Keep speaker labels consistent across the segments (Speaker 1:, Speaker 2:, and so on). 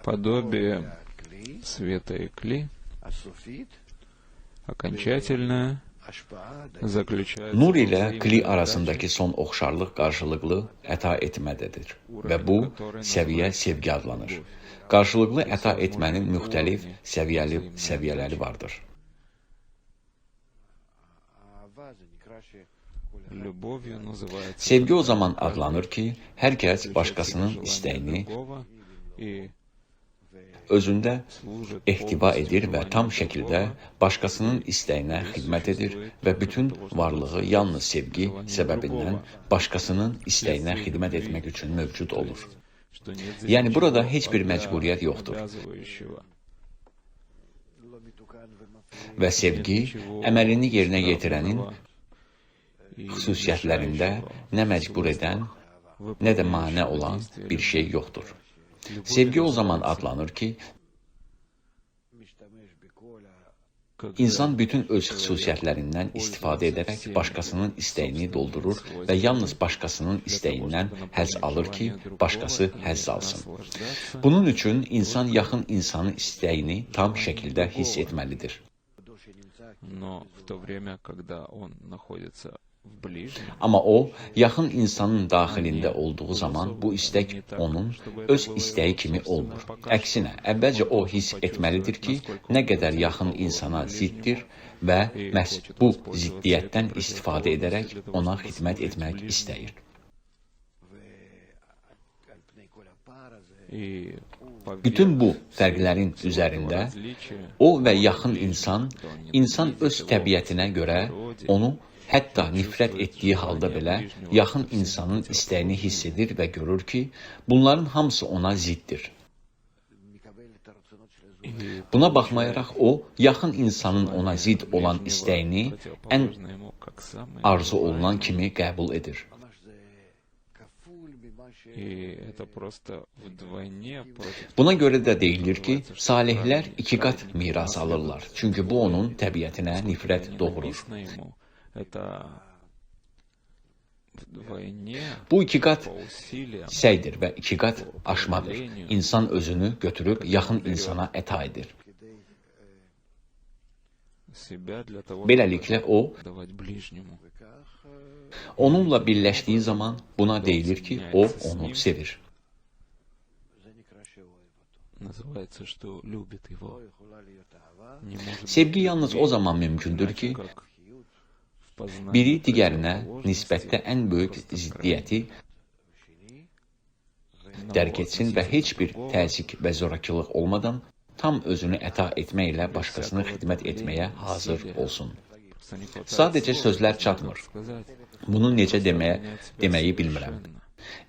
Speaker 1: подобие света и кли окончательно заключается
Speaker 2: Nur ilə kli arasındakı son oxşarlıq qarşılıqlı əta etmədədir və bu səviyyə sevgi adlanır. Qarşılıqlı əta etmənin müxtəlif səviyyələri vardır. Sevgi o zaman adlanır ki, hər kəs başqasının istəyini özündə ehtiva edir və tam şəkildə başqasının istəyinə xidmət edir və bütün varlığı yalnız sevgi səbəbindən başqasının istəyinə xidmət etmək üçün mövcud olur. Yəni, burada heç bir məcburiyyət yoxdur. Və sevgi, əməlini yerinə yetirənin xüsusiyyətlərində nə məcbur edən, nə də mane olan bir şey yoxdur. Sevgi o zaman adlanır ki, insan bütün öz xüsusiyyətlərindən istifadə edərək başqasının istəyini doldurur və yalnız başqasının istəyindən həzz alır ki, başqası həzz alsın. Bunun üçün insan yaxın insanın istəyini tam şəkildə hiss etməlidir. Amma o, yaxın insanın daxilində olduğu zaman bu istək onun öz istəyi kimi olmur. Əksinə, əvvəlcə o hiss etməlidir ki, nə qədər yaxın insana ziddir və məhz bu ziddiyyətdən istifadə edərək ona xidmət etmək istəyir. Bütün bu fərqlərin üzərində o və yaxın insan öz təbiətinə görə onu hətta nifrət etdiyi halda belə yaxın insanın istəyini hiss edir və görür ki, bunların hamısı ona ziddir. Buna baxmayaraq o, yaxın insanın ona zid olan istəyini ən arzu olunan kimi qəbul edir. Buna görə də deyilir ki, salihlər 2 qat miras alırlar. Çünki bu onun təbiətinə nifrət doğurur. Bu 2 qat səydir və 2 qat aşmadır. İnsan özünü götürüb yaxın insana əta edir. Beləliklə o, onunla birləşdiyi zaman buna deyilir ki, o onu sevir. Sevgi yalnız o zaman mümkündür ki, biri digərinə nisbətdə ən böyük ziddiyyəti dərk etsin və heç bir təzyiq və zorakılıq olmadan tam özünü əta etməklə başqasına xidmət etməyə hazır olsun. Sadəcə sözlər çatmır. Bunu necə deməyi bilmirəm.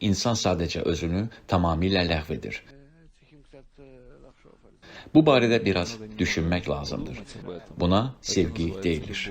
Speaker 2: İnsan sadəcə özünü tamamilə ləğv edir. Bu barədə biraz düşünmək lazımdır. Buna sevgi deyilir.